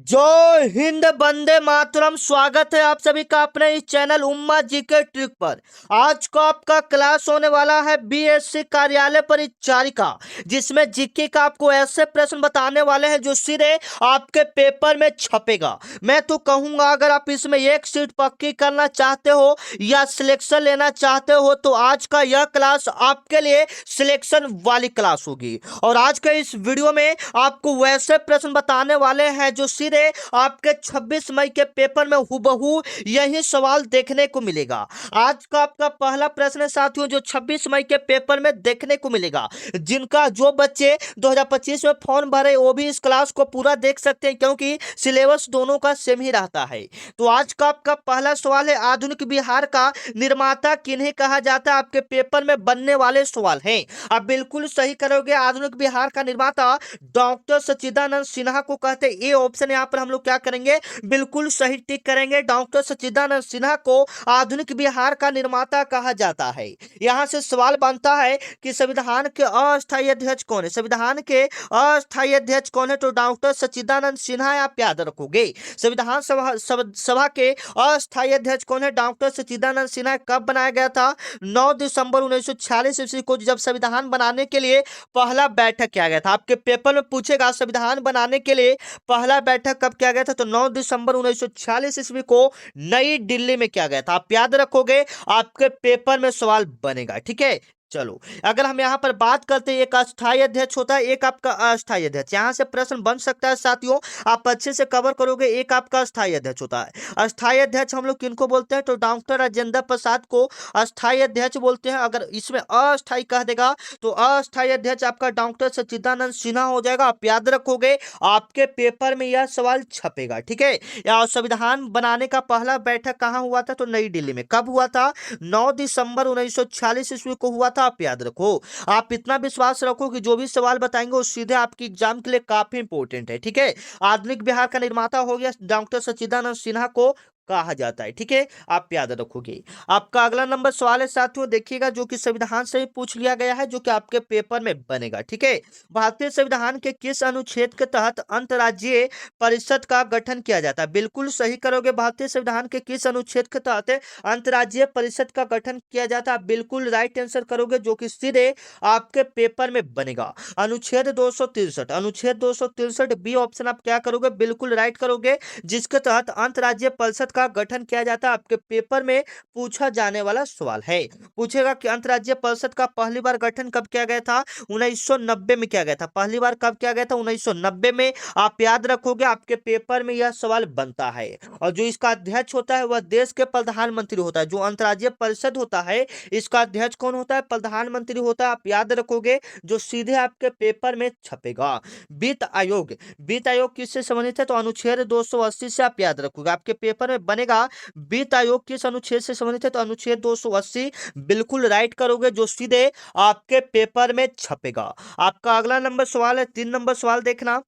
जय हिंद, वंदे मातरम। स्वागत है आप सभी का अपने इस चैनल उम्मा जी के ट्रिक पर। आज का आपका क्लास होने वाला है बीएससी कार्यालय परिचारिका, जिसमें जीके का आपको ऐसे प्रश्न बताने वाले हैं जो सीधे आपके पेपर में छपेगा। मैं तो कहूंगा अगर आप इसमें एक सीट पक्की करना चाहते हो या सिलेक्शन लेना चाहते हो तो आज का यह क्लास आपके लिए सिलेक्शन वाली क्लास होगी। और आज के इस वीडियो में आपको वैसे प्रश्न बताने वाले हैं जो सीधे आपके 26 मई के पेपर में हुबहू यही सवाल देखने को मिलेगा। आज का आपका पहला प्रश्न है साथियों जो 26 मई के पेपर में देखने को मिलेगा। जिनका जो बच्चे 2025 में फॉर्म भरे वो भी इस क्लास को पूरा देख सकते हैं, क्योंकि सिलेबस दोनों का सेम ही रहता है। तो आज का आपका पहला सवाल है, आधुनिक बिहार का निर्माता किन्हें कहा जाता है? आपके पेपर में बनने वाले सवाल हैं। आप बिल्कुल सही करोगे। आधुनिक बिहार का निर्माता डॉक्टर सच्चिदानंद सिन्हा को कहते हैं। ये ऑप्शन यहाँ पर हम लोग क्या करेंगे, बिल्कुल सही टिक करेंगे। डॉक्टर सच्चिदानंद सिन्हा को आधुनिक बिहार का निर्माता कहा जाता है। यहाँ से सवाल बनता है कि संविधान के अस्थायी अध्यक्ष कौन है? संविधान के अस्थायी अध्यक्ष कौन है? तो डॉक्टर सच्चिदानंद सिन्हा। आप याद रखोगे संविधान सभा के अस्थायी अध्यक्ष कौन है? डॉक्टर सच्चिदानंद सिन्हा। कब बनाया गया था? 9 दिसंबर 1946 ईस्वी को, जब संविधान बनाने के लिए पहला बैठक किया गया था। आपके पेपर में पूछेगा संविधान बनाने के लिए पहला बैठक कब किया गया था? तो 9 दिसंबर 1946 ईस्वी को नई दिल्ली में किया गया था। आप याद रखोगे, आपके पेपर में सवाल बनेगा। ठीक है, चलो अगर हम यहाँ पर बात करते हैं, एक अस्थायी अध्यक्ष होता है, एक आपका अस्थायी अध्यक्ष। यहाँ से प्रश्न बन सकता है साथियों, आप अच्छे से कवर करोगे। एक आपका अस्थायी अध्यक्ष होता है। अस्थायी अध्यक्ष हम लोग किनको बोलते हैं? तो डॉक्टर राजेंद्र प्रसाद को अस्थायी अध्यक्ष बोलते हैं। अगर इसमें अस्थायी कह देगा तो अस्थायी अध्यक्ष आपका डॉक्टर सच्चिदानंद सिन्हा हो जाएगा। आप याद रखोगे, आपके पेपर में यह सवाल छपेगा। ठीक है, या संविधान बनाने का पहला बैठक कहाँ हुआ था? तो नई दिल्ली में। कब हुआ था? 9 दिसंबर 1946 ईस्वी को हुआ था। आप याद रखो। आप इतना विश्वास रखो कि जो भी सवाल बताएंगे वो सीधे आपकी एग्जाम के लिए काफी इंपॉर्टेंट है। ठीक है, आधुनिक बिहार का निर्माता हो गया डॉक्टर सच्चिदानंद सिन्हा को कहा जाता है। ठीक है, आप याद रखोगे। आपका अगला नंबर सवाल है साथियों, देखिएगा, जो कि संविधान से ही पूछ लिया गया है, जो कि आपके पेपर में बनेगा। ठीक है, भारतीय संविधान के किस अनुच्छेद के तहत अंतर्राज्यीय परिषद का गठन किया जाता है? बिल्कुल सही करोगे। भारतीय संविधान के किस अनुच्छेद के तहत अंतर्राज्यीय परिषद का गठन किया जाता है? बिल्कुल राइट आंसर करोगे, जो कि सीधे आपके पेपर में बनेगा। अनुच्छेद 263, अनुच्छेद 263 बी ऑप्शन आप क्या करोगे? बिल्कुल राइट करोगे, जिसके तहत अंतर्राज्यीय परिषद का गठन किया जाता है। आपके पेपर में पूछा जाने वाला सवाल है। पूछेगा कि अंतर्राज्यीय परिषद का पहली बार गठन कब किया गया था? 1990 में किया गया था। पहली बार कब किया गया था? 1990 में। आप याद रखोगे, आपके पेपर में यह सवाल बनता है। और जो इसका अध्यक्ष होता है वह देश के प्रधानमंत्री होता है। जो अंतर्राज्यीय परिषद होता है इसका अध्यक्ष कौन होता है? प्रधानमंत्री होता है। आप याद रखोगे, जो सीधे आपके पेपर में छपेगा। वित्त आयोग, वित्त आयोग किससे संबंधित है? तो अनुच्छेद 280 से। आप याद रखोगे, आपके पेपर में बनेगा वित्त आयोग किस अनुच्छेद से संबंधित है? तो अनुच्छेद 280 बिल्कुल राइट करोगे, जो सीधे आपके पेपर में छपेगा। आपका अगला नंबर सवाल है, 3 नंबर सवाल देखना।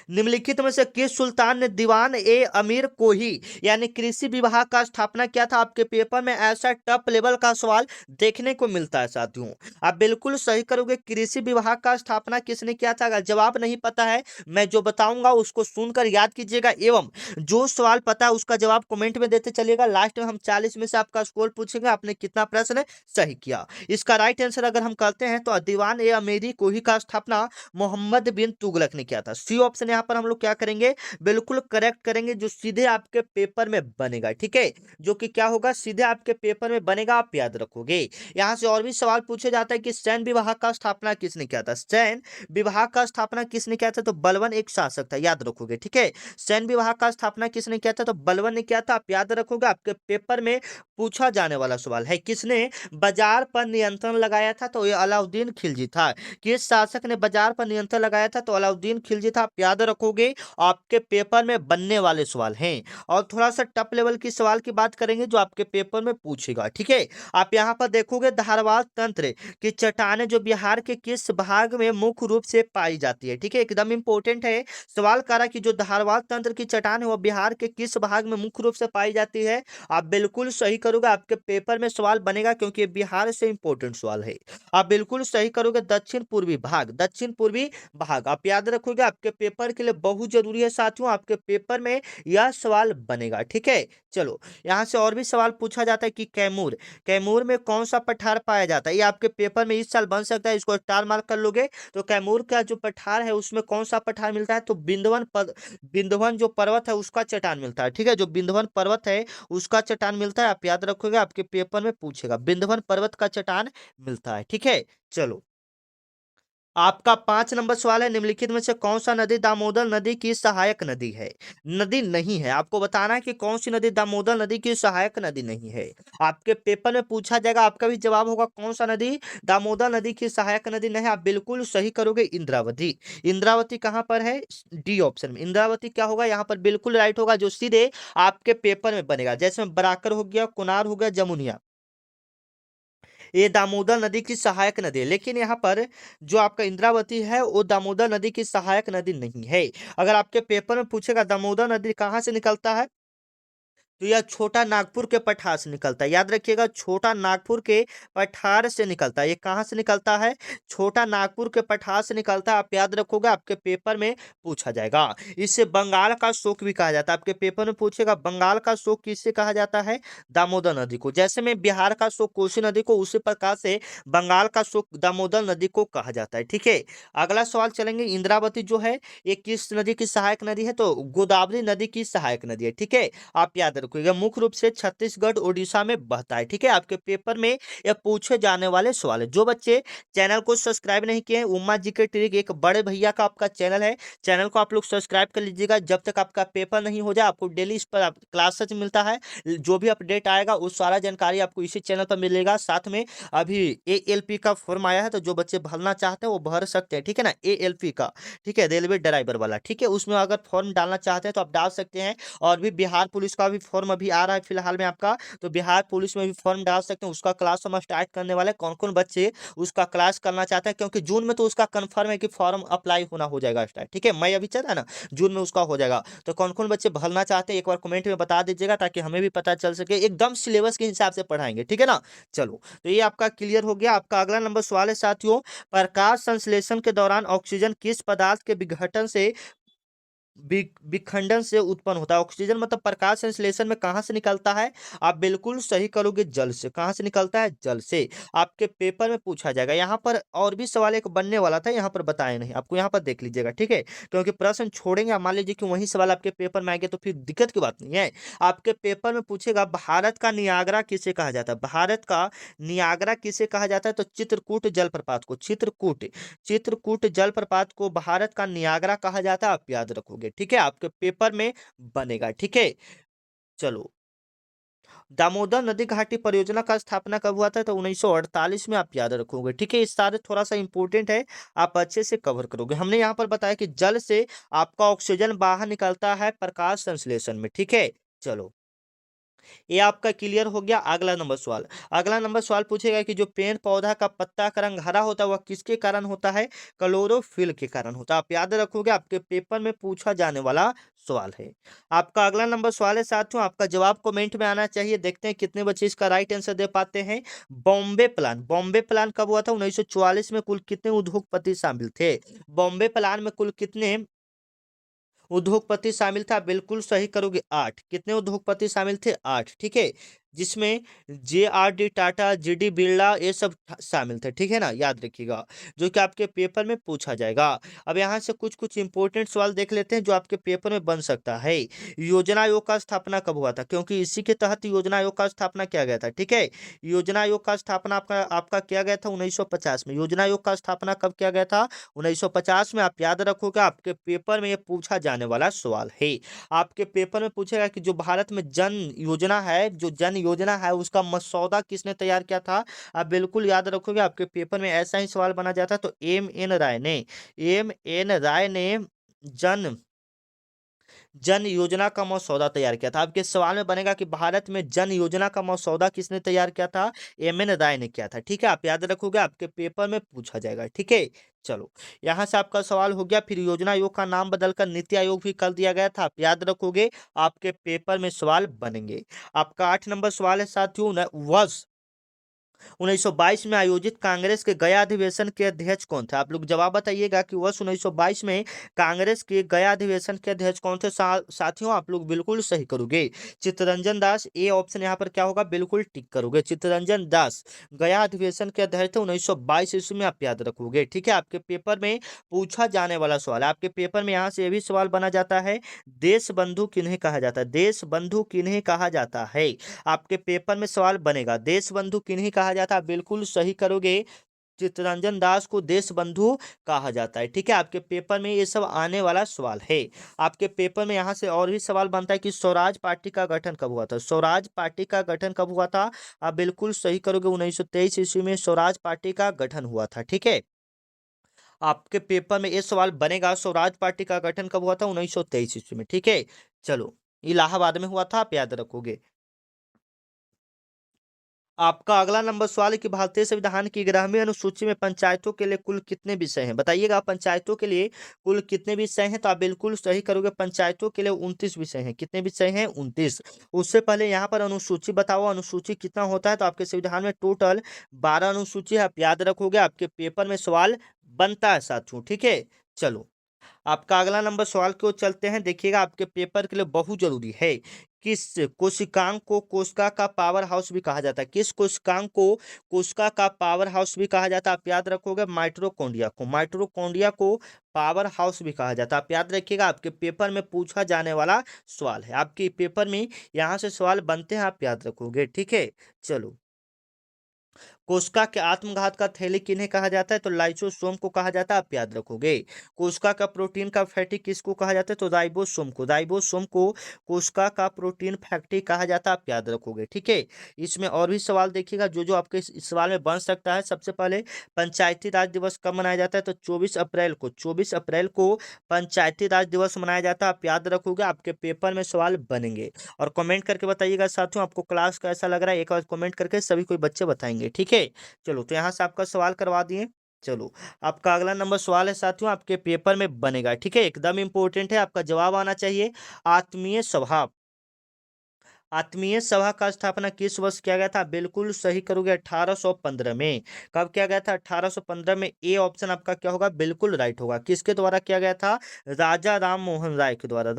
निम्नलिखित में से किस सुल्तान ने दीवान ए अमीर कोही यानी कृषि विभाग का स्थापना किया था? आपके पेपर में ऐसा टॉप लेवल का सवाल देखने को मिलता है साथियों। आप बिल्कुल सही करोगे। कृषि विभाग का स्थापना किसने किया था? अगर जवाब नहीं पता है, मैं जो बताऊंगा उसको सुनकर याद कीजिएगा, एवं जो सवाल पता है उसका जवाब कमेंट में देते चलिएगा। लास्ट में हम 40 में से आपका स्कोर पूछेंगे, आपने कितना प्रश्न सही किया। इसका राइट आंसर अगर हम करते हैं तो दीवान ए अमीरी कोही का स्थापना मोहम्मद बिन तुगलक ने किया था। सी ऑप्शन यहाँ पर हम लोग क्या करेंगे, बिल्कुल करेक्ट करेंगे, जो सीधे आपके पेपर में बनेगा। ठीक है, जो कि क्या होगा, सीधे आपके पेपर में बनेगा। आप याद रखोगे। यहाँ से और भी सवाल पूछे जाता है कि सैन्य विभाग का स्थापना किसने किया था? सैन्य विभाग का स्थापना किसने किया था? तो बलवन एक शासक था। याद रखोगे। ठीक है, सैन्य विभाग का स्थापना किसने किया था? तो बलवन ने किया था। आप याद रखोगे, आपके पेपर में पूछा जाने वाला सवाल है। किसने बाजार पर नियंत्रण लगाया था? तो ये अलाउद्दीन खिलजी था। किस शासक ने बाजार पर नियंत्रण लगाया था? तो अलाउद्दीन खिलजी था। आप याद रखोगे, आपके पेपर में बनने वाले सवाल हैं। और थोड़ा सा टफ लेवल की सवाल की बात करेंगे जो आपके पेपर में पूछेगा। ठीक है, आप यहाँ पर देखोगे, धारवाड़ तंत्र की चट्टानें जो बिहार के किस भाग में मुख्य रूप से पाई जाती है? ठीक है, एकदम इंपॉर्टेंट है। सवाल करा कि जो धारवाड़ तंत्र की चट्टान है वो बिहार के किस भाग में मुख्य रूप से पाई जाती है? आप बिल्कुल सही करोगे, आपके पेपर में सवाल बनेगा, क्योंकि बिहार से इंपॉर्टेंट सवाल है। आप बिल्कुल सही करोगे, दक्षिण पूर्वी भाग, दक्षिण पूर्वी भाग। आप याद रखोगे, आपके पेपर नंबर के लिए बहुत जरूरी है साथियों, आपके पेपर में यह सवाल बनेगा। ठीक है, चलो यहाँ से और भी सवाल पूछा जाता है कि कैमूर, कैमूर में कौन सा पठार पाया जाता है, ये आपके पेपर में इस साल बन सकता है, इसको स्टार मार्क कर लोगे। तो कैमूर का जो पठार है उसमें कौन सा पठार मिलता है, तो बिंदवन जो पर्वत है उसका चट्टान मिलता है। ठीक है, जो बिंदवन पर्वत है उसका चट्टान मिलता है, आप याद रखोगे, आपके पेपर में पूछेगा, बिंदवन पर्वत का चट्टान मिलता है। ठीक है, चलो आपका 5 नंबर सवाल है, निम्नलिखित में से कौन सा नदी दामोदर नदी की सहायक नदी है। नदी नहीं है, आपको बताना है कि कौन सी नदी दामोदर नदी की सहायक नदी नहीं है। आपके पेपर में पूछा जाएगा, आपका भी जवाब होगा कौन सा नदी दामोदर नदी की सहायक नदी नहीं है। आप बिल्कुल सही करोगे, इंद्रावती। इंद्रावती कहां पर है, डी ऑप्शन में इंद्रावती क्या होगा यहाँ पर, बिल्कुल राइट होगा, जो सीधे आपके पेपर में बनेगा। जैसे बराकर हो गया, कुनार हो गया, जमुनिया, ये दामोदर नदी की सहायक नदी है, लेकिन यहाँ पर जो आपका इंद्रावती है वो दामोदर नदी की सहायक नदी नहीं है। अगर आपके पेपर में पूछेगा दामोदर नदी कहाँ से निकलता है, तो यह छोटा नागपुर के पठार से निकलता है। याद रखिएगा, छोटा नागपुर के पठार से निकलता है। ये कहाँ से निकलता है, छोटा नागपुर के पठार से निकलता है, आप याद रखोगे, आपके पेपर में पूछा जाएगा। इसे बंगाल का शोक भी कहा जाता है, आपके पेपर में पूछेगा बंगाल का शोक किससे कहा जाता है, दामोदर नदी को। जैसे में बिहार का शोक कोसी नदी को, उसी प्रकार से बंगाल का शोक दामोदर नदी को कहा जाता है। ठीक है, अगला सवाल चलेंगे, इंद्रावती जो है ये किस नदी की सहायक नदी है, तो गोदावरी नदी की सहायक नदी है। ठीक है, आप याद रखिएगा, मुख्य रूप से छत्तीसगढ़ उड़ीसा में बहता है। ठीक है, आपके पेपर में यह पूछे जाने वाले सवाल है। जो बच्चे चैनल को सब्सक्राइब नहीं किए हैं, उम्मा जी के ट्रिक एक बड़े भैया का आपका चैनल है, चैनल को आप लोग सब्सक्राइब कर लीजिएगा। जब तक आपका पेपर नहीं हो जाए, आपको डेली इस पर क्लासेस मिलता है, जो भी अपडेट आएगा उस सारा जानकारी आपको इसी चैनल पर मिलेगा। साथ में अभी ALP का फॉर्म आया है, तो जो बच्चे भरना चाहते हैं वो भर सकते हैं। ठीक है ना, ALP का, ठीक है, रेलवे ड्राइवर वाला। ठीक है, उसमें अगर फॉर्म डालना चाहते हैं तो आप डाल सकते हैं। और भी बिहार पुलिस का भी फॉर्म अभी आ रहा है फिलहाल में आपका, तो बिहार पुलिस में भी फॉर्म डाल सकते हैं। उसका क्लास हम स्टार्ट करने वाले, कौन कौन बच्चे उसका क्लास करना चाहते हैं, क्योंकि जून में तो उसका कंफर्म है कि फॉर्म अप्लाई होना हो जाएगा स्टार्ट। ठीक है, मई अभी चल रहा है ना, जून में उसका हो जाएगा। तो कौन कौन बच्चे भरना चाहते हैं एक बार कमेंट में बता दीजिएगा, ताकि हमें भी पता चल सके, एकदम सिलेबस के हिसाब से पढ़ाएंगे। ठीक है ना, चलो तो ये आपका क्लियर हो गया। आपका अगला नंबर सवाल है साथियों, प्रकाश संश्लेषण के दौरान ऑक्सीजन किस पदार्थ के विघटन से विखंडन से उत्पन्न होता है। ऑक्सीजन मतलब प्रकाश संश्लेषण में कहां से निकलता है, आप बिल्कुल सही करोगे, जल से। कहां से निकलता है, जल से। आपके पेपर में पूछा जाएगा। यहाँ पर और भी सवाल एक बनने वाला था, यहाँ पर बताया नहीं आपको, यहाँ पर देख लीजिएगा। ठीक है, क्योंकि प्रश्न छोड़ेंगे, मान लीजिए कि वही सवाल आपके पेपर में आएंगे तो फिर दिक्कत की बात नहीं है। आपके पेपर में पूछेगा भारत का नियाग्रा किसे कहा जाता है, भारत का नियाग्रा किसे कहा जाता है, तो चित्रकूट जलप्रपात को, चित्रकूट जलप्रपात को भारत का नियाग्रा कहा जाता है, आप याद रखोगे। ठीक है, आपके पेपर में बनेगा। ठीक है, चलो दामोदर नदी घाटी परियोजना का स्थापना कब हुआ था, तो 1948 में, आप याद रखोगे। ठीक है, इस सारे थोड़ा सा इंपॉर्टेंट है, आप अच्छे से कवर करोगे। हमने यहाँ पर बताया कि जल से आपका ऑक्सीजन बाहर निकलता है प्रकाश संश्लेषण में। ठीक है, चलो ये आपका क्लियर हो गया। अगला नंबर सवाल, अगला नंबर सवाल पूछेगा कि जो पेड़ पौधा का पत्ता का रंग हरा होता है वह किसके कारण होता है, क्लोरोफिल के कारण होता है, आप याद रखोगे, आपके पेपर में पूछा जाने वाला सवाल है। आपका अगला नंबर सवाल है साथियों, आपका जवाब कमेंट में आना चाहिए। देखते हैं कितने बच्चे इसका राइट आंसर दे पाते हैं। बॉम्बे प्लान कब हुआ था, 1944 में। कुल कितने उद्योगपति शामिल थे, बॉम्बे प्लान में कुल कितने उद्योगपति शामिल था, बिल्कुल सही करोगे, 8। कितने उद्योगपति शामिल थे, 8। ठीक है, जिसमें JRD टाटा, GD बिरला, ये सब शामिल थे। ठीक है ना, याद रखिएगा, जो कि आपके पेपर में पूछा जाएगा। अब यहाँ से कुछ कुछ इंपॉर्टेंट सवाल देख लेते हैं जो आपके पेपर में बन सकता है। योजना आयोग का स्थापना कब हुआ था, क्योंकि इसी के तहत योजना आयोग का स्थापना किया गया था। ठीक है, योजना आयोग का स्थापना आपका आपका किया गया था 1950 में। योजना आयोग का स्थापना कब किया गया था, 1950 में, आप याद रखोगे, आपके पेपर में ये पूछा जाने वाला सवाल है। आपके पेपर में पूछेगा कि जो भारत में जन योजना है, जो जन योजना है उसका मसौदा किसने तैयार किया था, आप बिल्कुल याद रखोगे, आपके पेपर में ऐसा ही सवाल बना जाता है। तो एम एन राय ने जन जन योजना का मसौदा तैयार किया था। आपके सवाल में बनेगा कि भारत में जन योजना का मसौदा किसने तैयार किया था, MN राय ने किया था। ठीक है, आप याद रखोगे, आपके पेपर में पूछा जाएगा। ठीक है, चलो यहां से आपका सवाल हो गया। फिर योजना आयोग का नाम बदलकर नीति आयोग भी कर दिया गया था, आप याद रखोगे, आपके पेपर में सवाल बनेंगे। आपका 8 नंबर सवाल है साथियों, वर्ष 1922 में आयोजित कांग्रेस के गया अधिवेशन के अध्यक्ष कौन थे? आप लोग जवाब बताइएगा कि वर्ष 1922 में कांग्रेस के गया अधिवेशन के अध्यक्ष कौन थे? साथियों आप लोग बिल्कुल सही करोगे, चित्तरंजन दास। ए ऑप्शन यहाँ पर क्या होगा? बिल्कुल टिक करोगे, चित्तरंजन दास गया अधिवेशन के अध्यक्ष थे 1922 ईस्वी में, आप याद रखोगे। ठीक है, आपके पेपर में पूछा जाने वाला सवाल है। आपके पेपर में यहाँ से ये भी सवाल बना जाता है, देश बंधु किन्हें कहा जाता है? देश बंधु किन्हें कहा जाता है? आपके पेपर में सवाल बनेगा, देश बंधु किन्हें कहा जाता है? बिल्कुल सही करोगे, चित्तरंजन दास को देश बंधु कहा जाता है। ठीक है, आपके पेपर में ये सब आने वाला सवाल है। आपके पेपर में यहाँ से और भी सवाल बनता है कि स्वराज पार्टी का गठन कब हुआ था? स्वराज पार्टी का गठन कब हुआ था? आप बिल्कुल सही करोगे, 1923 ईस्वी में स्वराज पार्टी का गठन हुआ था। ठीक है, आपके पेपर में ये सवाल बनेगा, स्वराज पार्टी का गठन कब हुआ था? 1923 ईस्वी में। ठीक है, चलो, इलाहाबाद में हुआ था, आप याद रखोगे। आपका अगला नंबर सवाल है कि भारतीय संविधान की 11वीं अनुसूची में पंचायतों के लिए कुल कितने विषय हैं? बताइएगा, पंचायतों के लिए कुल कितने विषय हैं? तो आप बिल्कुल सही करोगे, पंचायतों के लिए 29 विषय हैं। कितने विषय हैं? 29। उससे पहले यहाँ पर अनुसूची बताओ, अनुसूची कितना होता है? तो आपके संविधान में टोटल 12 अनुसूची है, आप याद रखोगे। आपके पेपर में सवाल बनता है साथियों। ठीक है, चलो, आपका अगला नंबर सवाल की ओर चलते हैं। देखिएगा, आपके पेपर के लिए बहुत जरूरी है, किस कोशिकांग को कोशिका का पावर हाउस भी कहा जाता है? किस कोशिकांग को कोशिका का पावर हाउस भी कहा जाता है? आप याद रखोगे, माइटोकॉन्ड्रिया को। माइटोकॉन्ड्रिया को पावर हाउस भी कहा जाता है, आप याद रखिएगा। आपके पेपर में पूछा जाने वाला सवाल है, आपके पेपर में यहाँ से सवाल बनते हैं, आप याद रखोगे। ठीक है, चलो, कोशिका के आत्मघात का थैली किन्हें कहा जाता है? तो लाइसोसोम को कहा जाता है, आप याद रखोगे। कोशिका का प्रोटीन का फैटी किसको कहा जाता है? तो राइबोसोम को। राइबोसोम को कोशिका का प्रोटीन फैटी कहा जाता है, आप याद रखोगे। ठीक है, इसमें और भी सवाल देखिएगा जो जो आपके इस सवाल में बन सकता है। सबसे पहले, पंचायती राज दिवस कब मनाया जाता है? तो 24 अप्रैल को। 24 अप्रैल को पंचायती राज दिवस मनाया जाता है, आप याद रखोगे। आपके पेपर में सवाल बनेंगे। और कमेंट करके बताइएगा साथियों, आपको क्लास कैसा लग रहा है, एक बार कमेंट करके सभी कोई बच्चे बताएंगे। ठीक है, चलो, तो यहाँ से आपका सवाल करवा दिए। चलो, आपका अगला नंबर सवाल है साथियों, आपके पेपर में बनेगा। ठीक है, एकदम इंपॉर्टेंट है, आपका जवाब आना चाहिए। आत्मीय सभा, आत्मीय सभा का स्थापना किस वर्ष किया गया था? बिल्कुल सही करोगे, 1815 में। कब किया गया था? 1815 में। ए ऑप्शन आपका क्या होगा? बिल्कुल राइट होगा। किसके द्वारा किया गया था? राजा राम मोहन राय के द्वारा।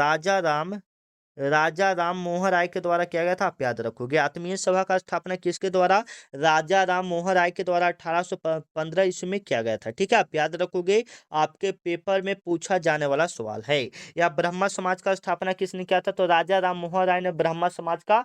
राजा राम मोहन राय के द्वारा किया गया था, आप याद रखोगे। आत्मीय सभा का स्थापना किसके द्वारा? राजा राम मोहन राय के द्वारा 1815 ईस्वी में किया गया था। ठीक है, आप याद रखोगे, आपके पेपर में पूछा जाने वाला सवाल है। या ब्रह्मा समाज का स्थापना किसने किया था? तो राजा राम मोहन राय ने ब्रह्मा समाज का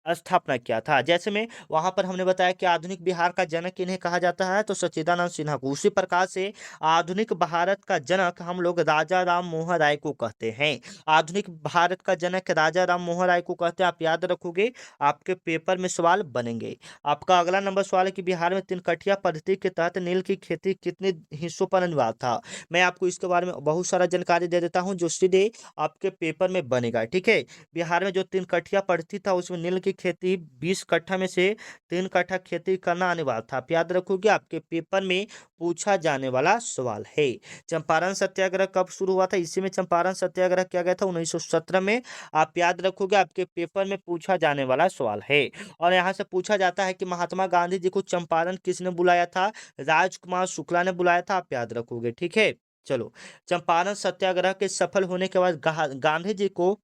स्थापना किया था। जैसे में वहां पर हमने बताया कि आधुनिक बिहार का जनक इन्हें कहा जाता है, तो सच्चिदानंद सिन्हा को। उसी प्रकार से आधुनिक भारत का जनक हम लोग राजा राम मोहन राय को कहते हैं। आधुनिक भारत का जनक राजा राम मोहन राय को कहते हैं, आप याद रखोगे। आपके पेपर में सवाल बनेंगे। आपका अगला नंबर सवाल है कि बिहार में तिनकठिया पद्धति के तहत नील की खेती कितने हिस्सों पर अनिवार्य था? मैं आपको इसके बारे में बहुत सारा जानकारी दे देता हूँ जो सीधे आपके पेपर में बनेगा। ठीक है, बिहार में जो 3 कठिया पड़ती था उसमें नील की खेती 20 कट्ठा में से 3 कट्ठा खेती करना अनिवार्य था, आप याद रखोगे। आपके पेपर में पूछा जाने वाला सवाल है। चंपारण सत्याग्रह कब शुरू हुआ था? इसी में चंपारण सत्याग्रह किया गया था 1917 में, आप याद रखोगे। आपके पेपर में पूछा जाने वाला सवाल है। और यहाँ से पूछा जाता है कि महात्मा गांधी जी को चंपारण किसने बुलाया था? राजकुमार शुक्ला ने बुलाया था, आप याद रखोगे। ठीक है, चलो, चंपारण सत्याग्रह के सफल होने के बाद गांधी जी को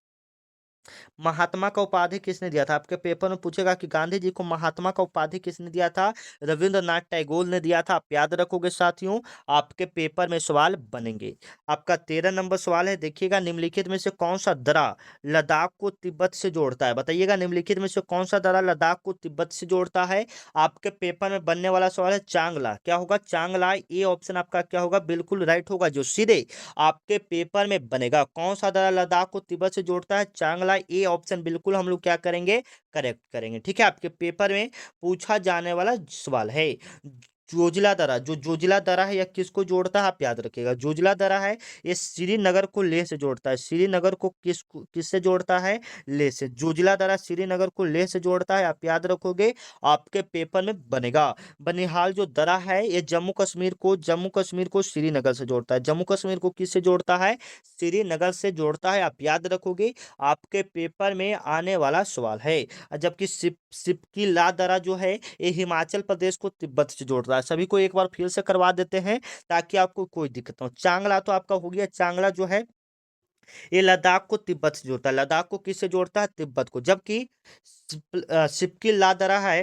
महात्मा का उपाधि किसने दिया था? आपके पेपर में पूछेगा कि गांधी जी को महात्मा का उपाधि किसने दिया था? रविंद्रनाथ टैगोर ने दिया था, आप याद रखोगे साथियों। आपके पेपर में सवाल बनेंगे। आपका 13 नंबर सवाल है, देखिएगा, निम्नलिखित में से कौन सा दर्रा लद्दाख को तिब्बत से जोड़ता है? बताइएगा, निम्नलिखित में से कौन सा दर्रा लद्दाख को तिब्बत से जोड़ता है? आपके पेपर में बनने वाला सवाल है चांगला। क्या होगा? चांगला। ए ऑप्शन आपका क्या होगा? बिल्कुल राइट होगा, जो सीधे आपके पेपर में बनेगा। कौन सा दर्रा लद्दाख को तिब्बत से जोड़ता है? चांगला। ए ऑप्शन बिल्कुल हम लोग क्या करेंगे? करेक्ट करेंगे। ठीक है, आपके पेपर में पूछा जाने वाला सवाल है। जोजिला दर्रा, जो जोजिला दर्रा है यह किसको जोड़ता है आप याद रखिएगा। जोजिला दर्रा है ये श्रीनगर को लेह से जोड़ता है। श्रीनगर को किससे जोड़ता है? लेह से। जोजिला दर्रा श्रीनगर को लेह से जोड़ता है, आप याद रखोगे, आपके पेपर में बनेगा। बनिहाल जो दर्रा है ये जम्मू कश्मीर को श्रीनगर से जोड़ता है। जम्मू कश्मीर को किससे जोड़ता है? श्रीनगर से जोड़ता है, आप याद रखोगे, आपके पेपर में आने वाला सवाल है। जबकि सिपकी ला दर्रा जो है ये हिमाचल प्रदेश को तिब्बत से जोड़ रहा है। सभी को एक बार फिर से करवा देते हैं ताकि आपको कोई दिक्कत ना हो। चांगला तो आपका हो गया। चांगला जो है ये लद्दाख को तिब्बत से जोड़ता है। लद्दाख को किससे जोड़ता है? तिब्बत को। जबकि सिपकी लादरा है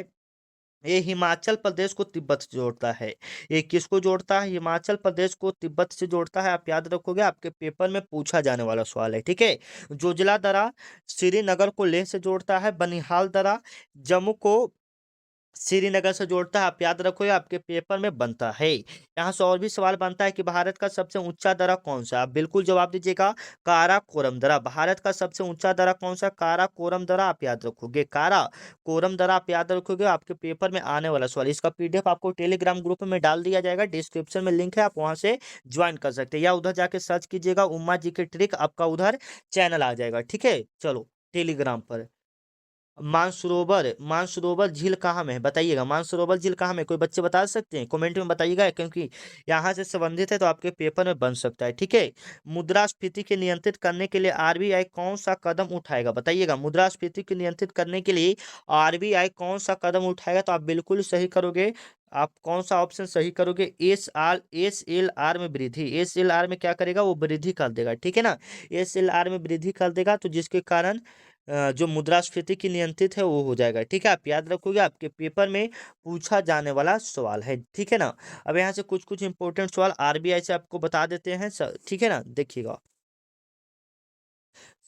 ये हिमाचल प्रदेश को तिब्बत से जोड़ता है। ये किसको जोड़ता है? हिमाचल प्रदेश को तिब्बत से जोड़ता है, आप याद रखोगे, आपके पेपर में पूछा जाने वाला सवाल है। ठीक है। जोजिला दर्रा श्रीनगर को लेह से जोड़ता है। बनिहाल दर्रा जम्मू को श्रीनगर से जोड़ता है, आप याद रखो, ये आपके पेपर में बनता है। यहाँ से और भी सवाल बनता है कि भारत का सबसे ऊंचा दर्रा कौन सा है? आप बिल्कुल जवाब दीजिएगा काराकोरम दर्रा। भारत का सबसे ऊंचा दर्रा कौन सा? काराकोरम दर्रा, आप याद रखोगे। काराकोरम दर्रा आप याद रखोगे, आपके पेपर में आने वाला सवाल। इसका पीडीएफ आपको टेलीग्राम ग्रुप में डाल दिया जाएगा, डिस्क्रिप्शन में लिंक है, आप वहां से ज्वाइन कर सकते हैं, या उधर जाके सर्च कीजिएगा उम्मा जी के ट्रिक, आपका उधर चैनल आ जाएगा। ठीक है, चलो टेलीग्राम पर। मानसरोवर झील कहाँ में है बताइएगा। मानसरोवर झील कहाँ में, कोई बच्चे बता सकते हैं? कमेंट में बताइएगा, क्योंकि यहाँ से संबंधित है तो आपके पेपर में बन सकता है। ठीक है। मुद्रास्फीति के नियंत्रित करने के लिए आरबीआई कौन सा कदम उठाएगा बताइएगा। मुद्रास्फीति को नियंत्रित करने के लिए आरबीआई कौन सा कदम उठाएगा? तो आप बिल्कुल सही करोगे। आप कौन सा ऑप्शन सही करोगे? एस एल आर में वृद्धि। एस एल आर में क्या करेगा? वो वृद्धि कर देगा। ठीक है ना। एस एल आर में वृद्धि कर देगा, तो जिसके कारण जो मुद्रास्फीति की नियंत्रित है वो हो जाएगा। ठीक है, आप याद रखोगे, आपके पेपर में पूछा जाने वाला सवाल है। ठीक है ना। अब यहाँ से कुछ कुछ इंपॉर्टेंट सवाल आरबीआई से आपको बता देते हैं। ठीक है ना, देखिएगा।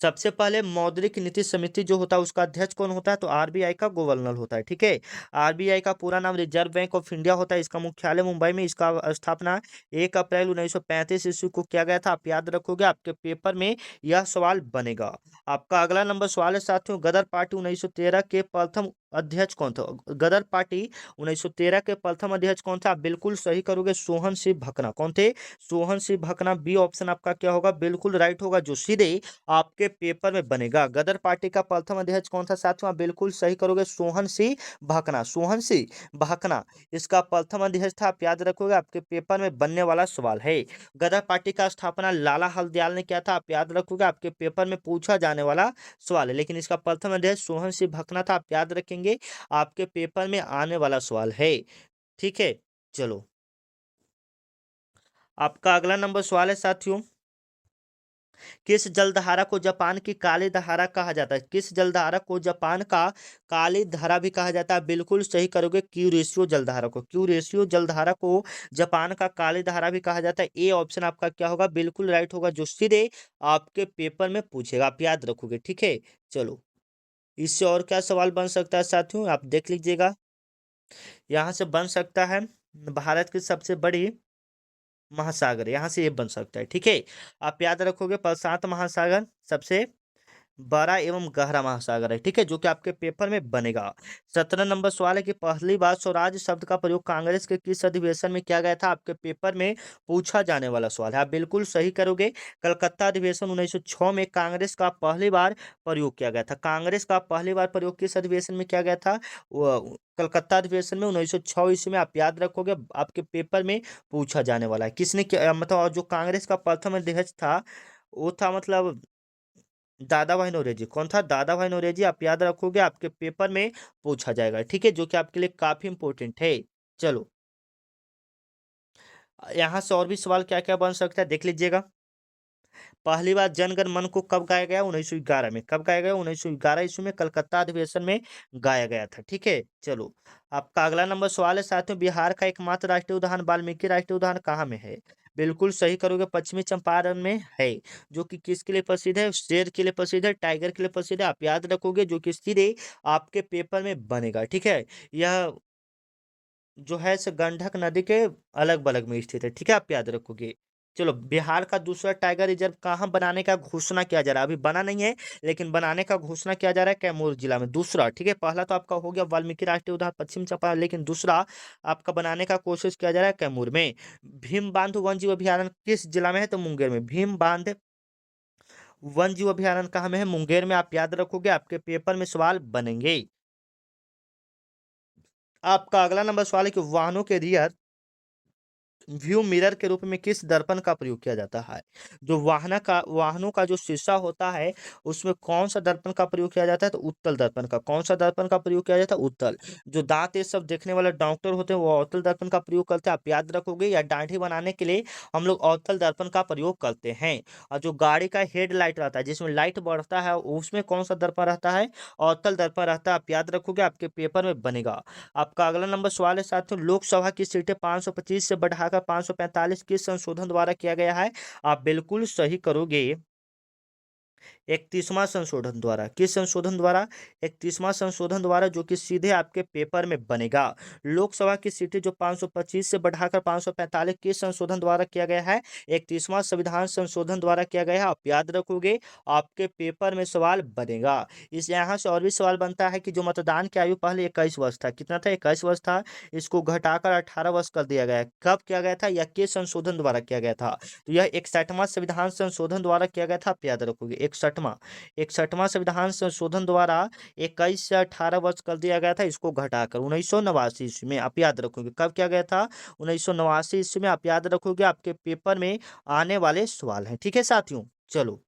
सबसे पहले मौद्रिक नीति समिति जो होता है उसका अध्यक्ष कौन होता है? तो आरबीआई का गवर्नर होता है। ठीक है। आरबीआई का पूरा नाम रिजर्व बैंक ऑफ इंडिया होता है। इसका मुख्यालय मुंबई में। इसका स्थापना 1 अप्रैल 1935 ईस्वी को किया गया था, आप याद रखोगे, आपके पेपर में यह सवाल बनेगा। आपका अगला नंबर सवाल है साथियों, गदर पार्टी 1913 के प्रथम अध्यक्ष कौन था? गदर पार्टी 1913 के प्रथम अध्यक्ष कौन था? आप बिल्कुल सही करोगे, सोहन सिंह भकना। कौन थे? सोहन सिंह भकना। बी ऑप्शन आपका क्या होगा? बिल्कुल राइट होगा, जो सीधे आपके पेपर में बनेगा। गदर पार्टी का प्रथम अध्यक्ष कौन था साथियों? आप बिल्कुल सही करोगे, सोहन सिंह भाकना। सोहन सिंह भाकना इसका प्रथम अध्यक्ष था, आप याद रखोगे, आपके पेपर में बनने वाला सवाल है। गदर पार्टी का स्थापना लाला हरदयाल ने किया था, आप याद रखोगे, आपके पेपर में पूछा जाने वाला सवाल है। लेकिन इसका प्रथम अध्यक्ष सोहन सिंह भाकना था, आप याद रखेंगे, आपके पेपर में आने वाला सवाल है। ठीक है, चलो आपका अगला नंबर सवाल है साथियों, किस जलधारा को जापान की काली धारा कहा जाता है? किस जलधारा को जापान का काली धारा भी कहा जाता है? बिल्कुल सही करोगे, क्यूरेशियो जलधारा को। क्यूरेशियो जलधारा को जापान का काली धारा भी कहा जाता है। ए ऑप्शन आपका क्या होगा? बिल्कुल राइट होगा, जो सीधे आपके पेपर में पूछेगा, आप याद रखोगे। ठीक है, चलो इससे और क्या सवाल बन सकता है साथियों, आप देख लीजिएगा। यहाँ से बन सकता है भारत की सबसे बड़ी महासागर, यहाँ से ये बन सकता है। ठीक है, आप याद रखोगे, प्रशांत महासागर सबसे बड़ा एवं गहरा महासागर है। ठीक है, जो कि आपके पेपर में बनेगा। 17 नंबर सवाल है कि पहली बार स्वराज शब्द का प्रयोग कांग्रेस के किस अधिवेशन में किया गया था? आपके पेपर में पूछा जाने वाला सवाल है, आप बिल्कुल सही करोगे। कलकत्ता अधिवेशन 1906 में कांग्रेस का पहली बार प्रयोग किया गया था। कांग्रेस का पहली बार प्रयोग किस अधिवेशन में किया गया था? कलकत्ता अधिवेशन में 1906 ईस्वी में, आप याद रखोगे, आपके पेपर में पूछा जाने वाला है। किसने किया, मतलब और जो कांग्रेस का प्रथम अध्यक्ष था वो था मतलब दादा भाई नौरोजी। कौन था? दादा भाई नौरोजी, आप याद रखोगे, आपके पेपर में पूछा जाएगा। ठीक है, जो कि आपके लिए काफी इंपॉर्टेंट है। चलो यहाँ से और भी सवाल क्या क्या बन सकता है देख लीजिएगा। पहली बार जनगण मन को कब गाया गया? 1911 में। कब गाया गया? 1911 ईस्वी में, कलकत्ता अधिवेशन में गाया गया था। ठीक है, चलो आपका अगला नंबर सवाल है साथियों, बिहार का एकमात्र राष्ट्रीय उद्यान वाल्मीकि राष्ट्रीय उद्यान कहाँ में है? बिल्कुल सही करोगे, पश्चिमी चंपारण में है। जो कि किसके लिए प्रसिद्ध है? शेर के लिए प्रसिद्ध है, टाइगर के लिए प्रसिद्ध है, आप याद रखोगे, जो कि सीधे आपके पेपर में बनेगा। ठीक है, यह जो है गंडक नदी के अलग बगल में स्थित है। ठीक है, आप याद रखोगे। चलो, बिहार का दूसरा टाइगर रिजर्व कहाँ बनाने का घोषणा किया जा रहा है? अभी बना नहीं है, लेकिन बनाने का घोषणा किया जा रहा है कैमूर जिला में। दूसरा, ठीक है, पहला तो आपका हो गया वाल्मीकि राष्ट्रीय उद्यान पश्चिम चंपारण, लेकिन दूसरा आपका बनाने का कोशिश किया जा रहा है कैमूर में। भीम बांध वन जीव अभयारण्य किस जिला में है? तो मुंगेर में। भीम बांध वन जीव अभयारण्य कहाँ में है? मुंगेर में। आप याद रखोगे, आपके पेपर में सवाल बनेंगे। आपका अगला नंबर सवाल है कि वाहनों के रियर व्यू मिरर के रूप में किस दर्पण का प्रयोग किया जाता है? जो वाहनों का जो शीशा होता है, उसमें कौन सा दर्पण का प्रयोग किया जाता है? तो उत्तल दर्पण का। कौन सा दर्पण का प्रयोग किया जाता है? उत्तल। जो दांत ये सब देखने वाले डॉक्टर होते हैं, वो अवतल दर्पण का प्रयोग करते हैं, आप याद रखोगे। या दाढ़ी बनाने के लिए हम लोग अवतल दर्पण का प्रयोग करते हैं। और जो गाड़ी का हेडलाइट रहता है, जिसमें लाइट बढ़ता है, उसमें कौन सा दर्पण रहता है? अवतल दर्पण रहता है, आप याद रखोगे, आपके पेपर में बनेगा। आपका अगला नंबर सवाल है साथियों, लोकसभा की सीटें 525 से बढ़ाकर 545 किस संशोधन द्वारा किया गया है? आप बिल्कुल सही करोगे। 31वां संशोधन द्वारा। किस संशोधन द्वारा? 31वां संशोधन द्वारा, जो कि सीधे आपके पेपर में बनेगा। लोकसभा की सीटें जो 525 से बढ़ाकर 545 किस संशोधन द्वारा किया गया है? 31वां संविधान संशोधन द्वारा किया गया है, आप याद रखोगे, आपके पेपर में सवाल बनेगा। इस यहाँ से और भी सवाल बनता है कि जो मतदान की आयु पहले 21 वर्ष था, कितना था? 21 वर्ष था, इसको घटाकर 18 वर्ष कर दिया गया है। कब किया गया था? या किस संशोधन द्वारा किया गया था? तो यह 61वां संविधान संशोधन द्वारा किया गया था, आप याद रखोगे। 61वां संविधान संशोधन द्वारा 21 से 18 वर्ष कर दिया गया था, इसको घटाकर 1989 ईस्वी में, आप याद रखोगे। कब किया गया था? 1989 ईस्वी में, आप याद रखोगे, आपके पेपर में आने वाले सवाल हैं। ठीक है साथियों, चलो,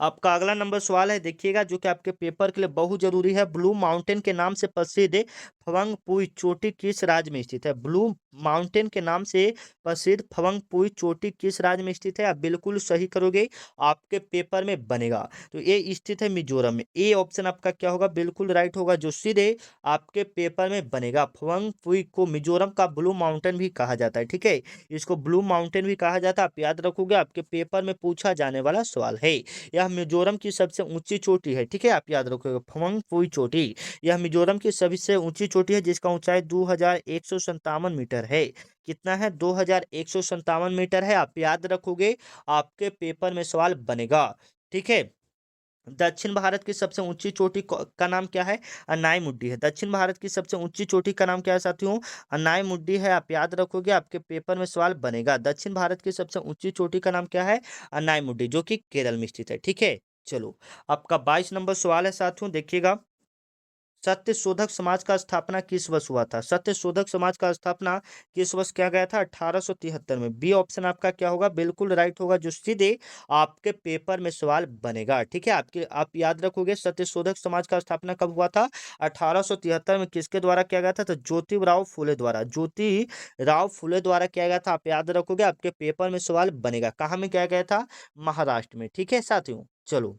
आपका अगला नंबर सवाल है, देखिएगा, जो कि आपके पेपर के लिए बहुत जरूरी है। ब्लू माउंटेन के नाम से प्रसिद्ध फवंगपुई चोटी किस राज्य में स्थित है? ब्लू माउंटेन के नाम से प्रसिद्ध फवंगपुई चोटी किस राज्य में स्थित है? आप बिल्कुल सही करोगे, आपके पेपर में बनेगा। तो ये स्थित है मिजोरम में। ए ऑप्शन आपका क्या होगा? बिल्कुल राइट होगा, जो सीधे आपके पेपर में बनेगा। फवंगपुई को मिजोरम का ब्लू माउंटेन भी कहा जाता है, ठीक है, इसको ब्लू माउंटेन भी कहा जाता है, आप याद रखोगे, आपके पेपर में पूछा जाने वाला सवाल है। यह मिजोरम की सबसे ऊंची चोटी है, ठीक है, आप याद रखोगे, फवंगपुई चोटी। यह मिजोरम की सबसे ऊंची चोटी है, जिसका ऊंचाई 2157 मीटर है। कितना है? 2157 मीटर है, आप याद रखोगे, आपके पेपर में सवाल बनेगा। ठीक है। दक्षिण भारत की सबसे ऊंची चोटी का नाम क्या है? अनाई मुड्डी है। दक्षिण भारत की सबसे ऊंची चोटी का नाम क्या है साथियों? अनाई मुड्डी है, आप याद रखोगे, आपके पेपर में सवाल बनेगा। दक्षिण भारत की सबसे ऊंची चोटी का नाम क्या है? अनाई मुड्डी, जो कि केरल में स्थित है। ठीक है, चलो, आपका 22 नंबर सवाल है साथियों, देखिएगा, सत्य शोधक समाज का स्थापना किस वर्ष हुआ था? सत्य शोधक समाज का स्थापना किस वर्ष किया गया था? 1873 में। बी ऑप्शन आपका क्या होगा? बिल्कुल राइट होगा, जो सीधे आपके पेपर में सवाल बनेगा। ठीक है, आप याद रखोगे, सत्य शोधक समाज का स्थापना कब हुआ था? 1873 में। किसके द्वारा किया गया था? तो ज्योतिराव फुले द्वारा। ज्योतिराव फुले द्वारा किया गया था, आप याद रखोगे, आपके पेपर में सवाल बनेगा। कहाँ में किया गया था? महाराष्ट्र में। ठीक है साथियों, चलो,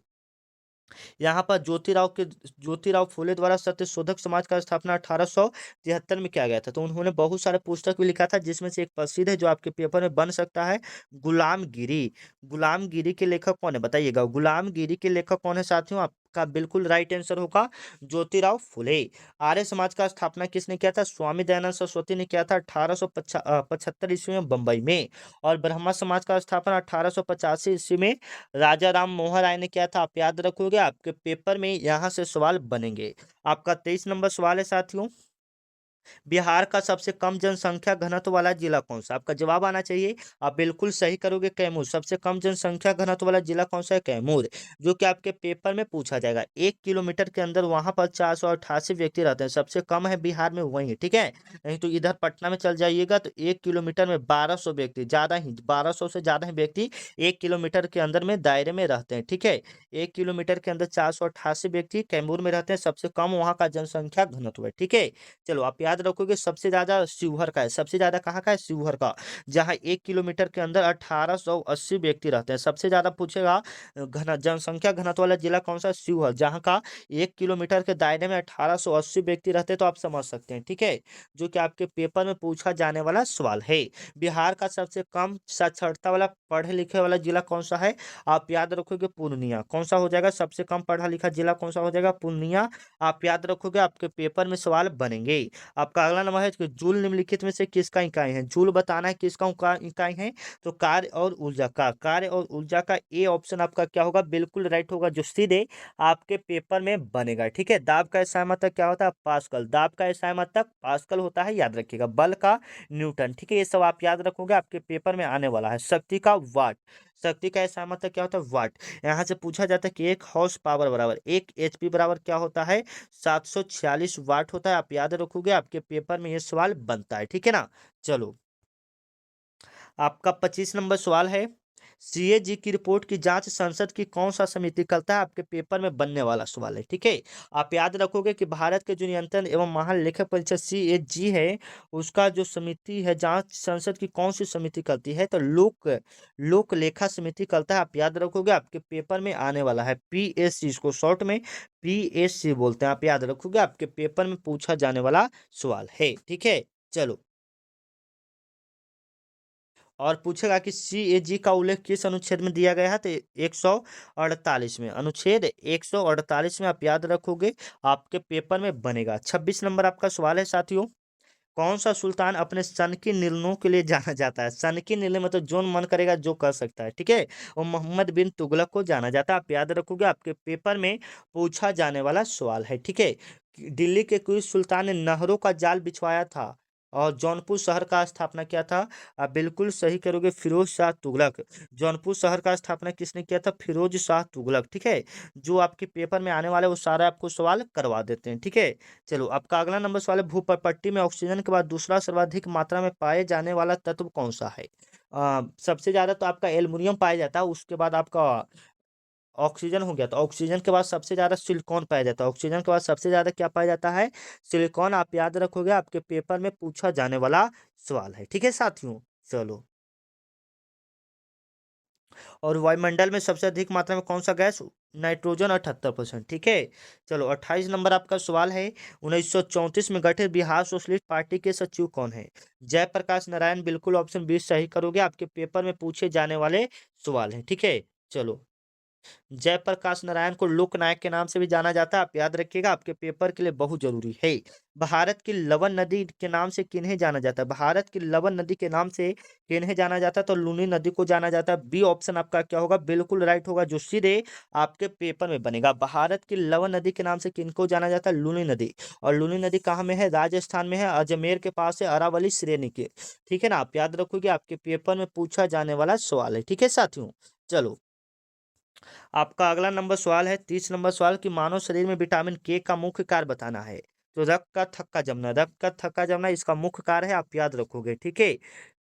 यहाँ पर ज्योतिराव फुले द्वारा सत्य शोधक समाज का स्थापना 1873 में किया गया था। तो उन्होंने बहुत सारे पुस्तक भी लिखा था, जिसमें से एक प्रसिद्ध है, जो आपके पेपर में बन सकता है, गुलामगिरी। गुलामगिरी के लेखक कौन है? बताइएगा, गुलामगिरी के लेखक कौन है साथियों? आपका बिल्कुल राइट आंसर होगा ज्योतिराव फुले। आर्य समाज का स्थापना किसने किया था? स्वामी दयानंद सरस्वती ने किया था 1875 ईस्वी में, बंबई में। और ब्रह्मा समाज का स्थापना 1885 ईस्वी में राजा राम मोहन राय ने किया था, आप याद रखोगे, आपके पेपर में यहाँ से सवाल बनेंगे। आपका 23 नंबर सवाल है साथियों, बिहार का सबसे कम जनसंख्या घनत्व वाला जिला कौन सा? आपका जवाब आना चाहिए, आप बिल्कुल सही करोगे, कैमूर। सबसे कम जनसंख्या घनत्व वाला जिला कौन सा है? कैमूर, जो कि आपके पेपर में पूछा जाएगा। 1 किलोमीटर के अंदर वहां पर 488 व्यक्ति रहते हैं, सबसे कम है बिहार में वही है। ठीक है, नहीं तो इधर पटना में चल जाइएगा, तो 1 किलोमीटर में 1200 व्यक्ति, ज्यादा ही 1200 से ज्यादा ही व्यक्ति 1 किलोमीटर के अंदर में दायरे में रहते हैं। ठीक है, 1 किलोमीटर के अंदर 488 व्यक्ति कैमूर में रहते हैं, सबसे कम वहां का जनसंख्या घनत्व है। ठीक है, चलो, आप याद रखोगे, सबसे ज्यादा शिवहर का है। सबसे ज्यादा कहाँ का है? शिवहर का, जहाँ 1 किलोमीटर के अंदर 1880 व्यक्ति रहते हैं। सबसे ज्यादा पूछेगा घन जनसंख्या घनत्व वाला जिला कौन सा? शिवहर, जहाँ का 1 किलोमीटर के दायरे में 1880 व्यक्ति रहते हैं। तो आप समझ सकते हैं, ठीक है, जो कि आपके पेपर में पूछा जाने वाला सवाल है। बिहार का सबसे कम साक्षरता वाला पढ़े लिखे वाला जिला कौन सा है? आप याद रखोगे, पूर्णिया। कौन सा हो जाएगा? सबसे कम पढ़ा लिखा जिला कौन सा हो जाएगा? पूर्णिया, आप याद रखोगे, आपके पेपर में सवाल बनेंगे। आपका अगला नंबर है कि जूल निम्नलिखित में से किसका इकाई है? जूल बताना है किसका इकाई है, तो कार्य और ऊर्जा का। कार्य और ऊर्जा का ए ऑप्शन आपका क्या होगा? बिल्कुल राइट होगा, जो सीधे आपके पेपर में बनेगा। ठीक है, दाब का एसआई मात्रक क्या होता है? पास्कल। दाब का एसआई मात्रक पास्कल होता है, याद रखिएगा। बल का न्यूटन। ठीक है, ये सब आप याद रखोगे, आपके पेपर में आने वाला है। शक्ति का वाट। शक्ति का एसआई मात्रक क्या होता है? वाट। यहाँ से पूछा जाता है कि 1 हॉर्स पावर बराबर 1 एचपी बराबर क्या होता है? 746 वाट होता है। आप याद रखोगे, आपके पेपर में ये सवाल बनता है। ठीक है ना। चलो, आपका 25 नंबर सवाल है, सीएजी की रिपोर्ट की जांच संसद की कौन सा समिति करता है? आपके पेपर में बनने वाला सवाल है। ठीक है, आप याद रखोगे कि भारत के जो नियंत्रण एवं महालेखा परिषद सीएजी है, उसका जो समिति है, जांच संसद की कौन सी समिति करती है? तो लोक लेखा समिति करता है। आप याद रखोगे, आपके पेपर में आने वाला है। पीएससी, इसको शॉर्ट में पीएससी बोलते हैं। आप याद रखोगे, आपके पेपर में पूछा जाने वाला सवाल है। ठीक है, चलो, और पूछेगा कि सीएजी का उल्लेख किस अनुच्छेद में दिया गया है? तो 148 में, अनुच्छेद 148 में। आप याद रखोगे, आपके पेपर में बनेगा। 26 नंबर आपका सवाल है साथियों, कौन सा सुल्तान अपने सनकी निर्णयों के लिए जाना जाता है? सनकी निर्णय मतलब जो मन करेगा जो कर सकता है। ठीक है, वो मोहम्मद बिन तुगलक को जाना जाता है। आप याद रखोगे, आपके पेपर में पूछा जाने वाला सवाल है। ठीक है, दिल्ली के किस सुल्तान ने नहरों का जाल बिछवाया था और जौनपुर शहर का स्थापना किया था? आप बिल्कुल सही करोगे, फिरोज शाह तुगलक। जौनपुर शहर का स्थापना किसने किया था? फिरोज शाह तुगलक। ठीक है, जो आपके पेपर में आने वाले वो सारा आपको सवाल करवा देते हैं। ठीक है, चलो, आपका अगला नंबर सवाल है, भूप्रपट्टी में ऑक्सीजन के बाद दूसरा सर्वाधिक मात्रा में पाए जाने वाला तत्व कौन सा है? सबसे ज्यादा तो आपका एल्युमिनियम पाया जाता है, उसके बाद आपका ऑक्सीजन हो गया। तो ऑक्सीजन के बाद सबसे ज्यादा सिलिकॉन पाया जाता है। ऑक्सीजन के बाद सबसे ज्यादा क्या पाया जाता है? सिलिकॉन। आप याद रखोगे, आपके पेपर में पूछा जाने वाला सवाल है। ठीक है साथियों, चलो, और वायुमंडल में सबसे अधिक मात्रा में कौन सा गैस? नाइट्रोजन, 78%। ठीक है, चलो, 28 नंबर आपका सवाल है, 1934 में गठित बिहार सोशलिस्ट पार्टी के सचिव कौन है? जयप्रकाश नारायण। बिल्कुल ऑप्शन 20 सही करोगे, आपके पेपर में पूछे जाने वाले सवाल है। ठीक है, चलो, जयप्रकाश नारायण को लोकनायक के नाम से भी जाना जाता है। आप याद रखिएगा, आपके पेपर के लिए बहुत जरूरी है। भारत की लवन नदी के नाम से किन्हें जाना जाता है? भारत की लवन नदी के नाम से किन्हें जाना जाता है? तो लूनी नदी को जाना जाता है। बी ऑप्शन आपका क्या होगा? बिल्कुल राइट होगा, जो सीधे आपके पेपर में बनेगा। भारत की लवन नदी के नाम से किनको जाना जाता है? लूनी नदी। और लूनी नदी कहाँ में है? राजस्थान में है, अजमेर के पास है, अरावली श्रेणी के। ठीक है ना, आप याद रखोगे, आपके पेपर में पूछा जाने वाला सवाल है। ठीक है साथियों, चलो, आपका अगला नंबर सवाल है, 30 नंबर सवाल, कि मानव शरीर में विटामिन के का मुख्य कार्य बताना है। तो रक्त का थक्का जमना, रक्त का थक्का जमना इसका मुख्य कार्य है। आप याद रखोगे। ठीक है,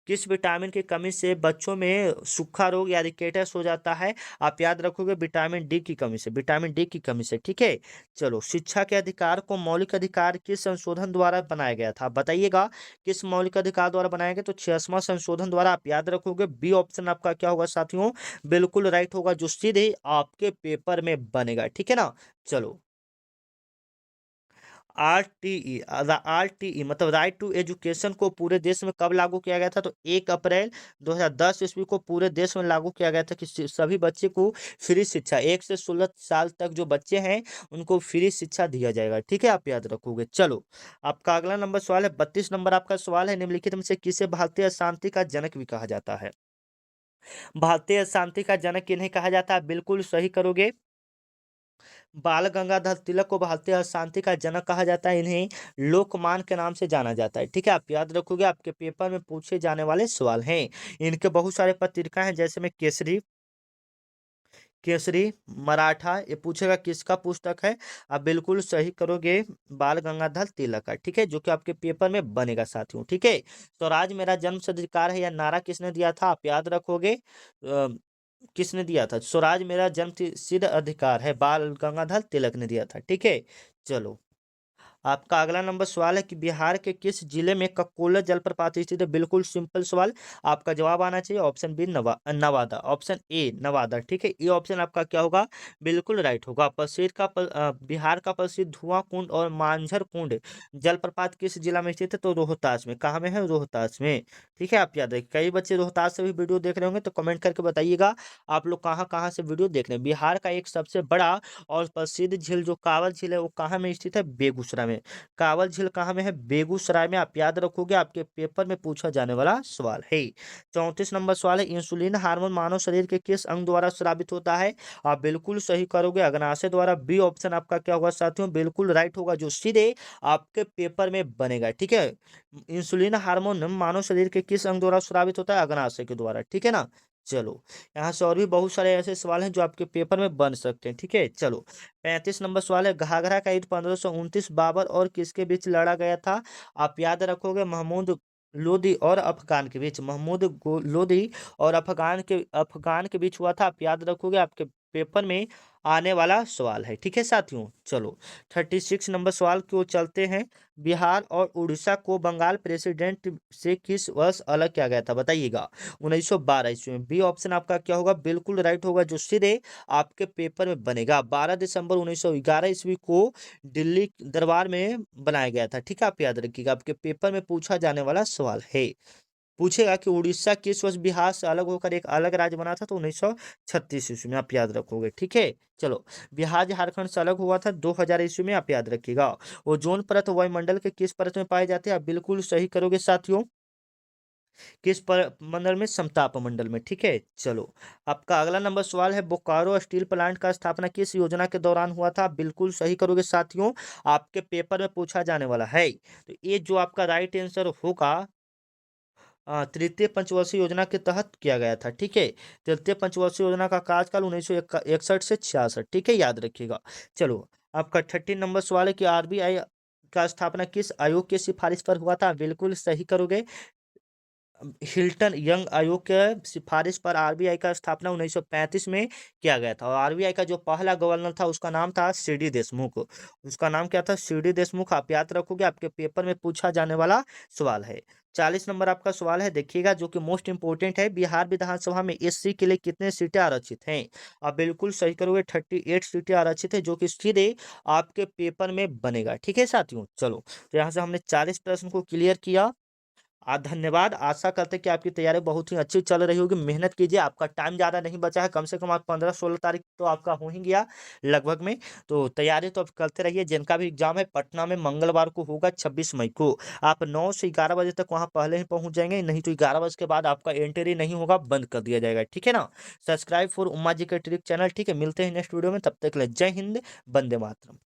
किस विटामिन की कमी से बच्चों में सूखा रोग या रिकेटस हो जाता है? आप याद रखोगे, विटामिन डी की कमी से, विटामिन डी की कमी से। ठीक है, चलो, शिक्षा के अधिकार को मौलिक अधिकार किस संशोधन द्वारा बनाया गया था? बताइएगा, किस मौलिक अधिकार द्वारा बनाया गया? तो 66वां संशोधन द्वारा। आप याद रखोगे, बी ऑप्शन आपका क्या होगा साथियों? बिल्कुल राइट होगा, जो सीधे आपके पेपर में बनेगा। ठीक है ना, चलो, आरटीई, आरटीई मतलब राइट टू एजुकेशन को पूरे देश में कब लागू किया गया था? तो 1 अप्रैल 2010 ईस्वी को पूरे देश में लागू किया गया था, कि सभी बच्चे को फ्री शिक्षा, 1 से 16 साल तक जो बच्चे हैं उनको फ्री शिक्षा दिया जाएगा। ठीक है, आप याद रखोगे। चलो, आपका अगला नंबर सवाल है, 32 नंबर आपका सवाल है, निम्नलिखित में से किसे भारतीय शांति का जनक भी कहा जाता है? भारतीय शांति का जनक किन्हें कहा जाता है? बिल्कुल सही करोगे, बाल गंगाधर तिलक को भारतीय शांति का जनक कहा जाता है। इन्हें लोकमान के नाम से जाना जाता है। ठीक है, आप याद रखोगे, आपके पेपर में पूछे जाने वाले सवाल हैं। इनके बहुत सारे पत्रिका हैं, जैसे में केसरी, केसरी, मराठा। ये पूछेगा किसका पुस्तक है? आप बिल्कुल सही करोगे, बाल गंगाधर तिलक का। ठीक है, जो कि आपके पेपर में बनेगा साथियों। ठीक है, स्वराज मेरा जन्म सिद्धाधिकार है, यह नारा किसने दिया था? आप याद रखोगे, किसने दिया था? स्वराज मेरा जन्म सिद्ध अधिकार है, बाल गंगाधर तिलक ने दिया था। ठीक है, चलो, आपका अगला नंबर सवाल है कि बिहार के किस जिले में ककोला जलप्रपात स्थित है? बिल्कुल सिंपल सवाल, आपका जवाब आना चाहिए ऑप्शन बी, नवादा। ऑप्शन ए नवादा। ठीक है, ये ऑप्शन आपका क्या होगा? बिल्कुल राइट होगा। बिहार का प्रसिद्ध धुआं कुंड और मांझर कुंड जलप्रपात किस जिला में स्थित है? तो रोहतास में। कहाँ में है? रोहतास में। ठीक है, आप याद रखिए, कई बच्चे रोहतास से भी वीडियो देख रहे होंगे, तो कमेंट करके बताइएगा आप लोग कहाँ कहाँ से वीडियो देख रहे हैं। बिहार का एक सबसे बड़ा और प्रसिद्ध झील जो कांवर झील है, वो कहाँ में स्थित है? बेगूसराय में। में। कांवल झील कहाँ में है? बेगूसराय में। आप याद रखोगे, आपके पेपर में पूछा जाने वाला सवाल है। 34 नंबर सवाल है, इंसुलिन हार्मोन मानव शरीर के किस अंग द्वारा स्रावित होता है? आप बिल्कुल सही करोगे, अग्नाशय द्वारा। बी ऑप्शन आपका क्या होगा साथियों? बिल्कुल राइट होगा, जो सीधे आपके पेपर में बनेगा। ठीक है, इंसुलिन हार्मोन मानव शरीर के किस अंग द्वारा स्रावित होता है? अग्नाशय के द्वारा। ठीक है ना। चलो, यहाँ से और भी बहुत सारे ऐसे सवाल हैं जो आपके पेपर में बन सकते हैं। ठीक है, चलो 35 नंबर सवाल है, घाघरा का युद्ध 1529 बाबर और किसके बीच लड़ा गया था? आप याद रखोगे, महमूद लोदी और अफगान के बीच। लोदी और अफगान के बीच हुआ था। आप याद रखोगे, आपके पेपर में आने वाला सवाल है। ठीक है साथियों, चलो 36 नंबर सवाल की ओर चलते हैं। बिहार और उड़ीसा को बंगाल प्रेसिडेंट से किस वर्ष अलग किया गया था? बताइएगा। 1912 ईस्वी में। बी ऑप्शन आपका क्या होगा? बिल्कुल राइट होगा, जो सीधे आपके पेपर में बनेगा। 12 दिसंबर 1911 ईस्वी को दिल्ली दरबार में बनाया गया था। ठीक है, आप याद रखिएगा, आपके पेपर में पूछा जाने वाला सवाल है। पूछेगा कि उड़ीसा किस वर्ष बिहार से अलग होकर एक अलग राज्य बना था? तो 1936 ईस्वी में। आप याद रखोगे। ठीक है, चलो बिहार झारखंड से अलग हुआ था 2000 ईस्वी में। आप याद रखिएगा। ओजोन परत वायुमंडल के किस परत में पाए जाते हैं? आप बिल्कुल सही करोगे साथियों। किस पर मंडल में? समताप मंडल में। ठीक है, चलो आपका अगला नंबर सवाल है, बोकारो स्टील प्लांट का स्थापना किस योजना के दौरान हुआ था? बिल्कुल सही करोगे साथियों, आपके पेपर में पूछा जाने वाला है। तो ये जो आपका राइट आंसर होगा, तृतीय पंचवर्षीय योजना के तहत किया गया था। ठीक है, तृतीय पंचवर्षीय योजना का कार्यकाल 1961 से 66। ठीक है, याद रखिएगा। चलो आपका 30 नंबर सवाल है कि आरबीआई का स्थापना किस आयोग की सिफारिश पर हुआ था? बिल्कुल सही करोगे, हिल्टन यंग आयोग के सिफारिश पर आरबीआई का स्थापना 1935 में किया गया था। और आरबीआई का जो पहला गवर्नर था उसका नाम था सीडी देशमुख। उसका नाम क्या था? सीडी देशमुख। आप याद रखोगे, आपके पेपर में पूछा जाने वाला सवाल है। 40 नंबर आपका सवाल है, देखिएगा, जो कि मोस्ट इंपोर्टेंट है। बिहार विधानसभा में एससी के लिए कितने सीटें आरक्षित हैं? आप बिल्कुल सही करोगे, 38 सीटें आरक्षित है, जो कि सीधे आपके पेपर में बनेगा। ठीक है साथियों, चलो तो यहाँ से हमने 40 प्रश्न को क्लियर किया। धन्यवाद। आशा करते हैं कि आपकी तैयारी बहुत ही अच्छी चल रही होगी। मेहनत कीजिए, आपका टाइम ज़्यादा नहीं बचा है, कम से कम आप 15-16 तारीख तो आपका हो ही गया लगभग में। तो तैयारी तो आप करते रहिए। जिनका भी एग्जाम है पटना में मंगलवार को होगा, 26 मई को। आप 9 से 11 बजे तक वहाँ पहले ही पहुँच जाएंगे, नहीं तो 11 बजे के बाद आपका एंट्री नहीं होगा, बंद कर दिया जाएगा। ठीक है ना। सब्सक्राइब फॉर उम्मा जी के ट्रिक चैनल। ठीक है, मिलते हैं नेक्स्ट वीडियो में, तब तक के लिए जय हिंद, वंदे मातरम।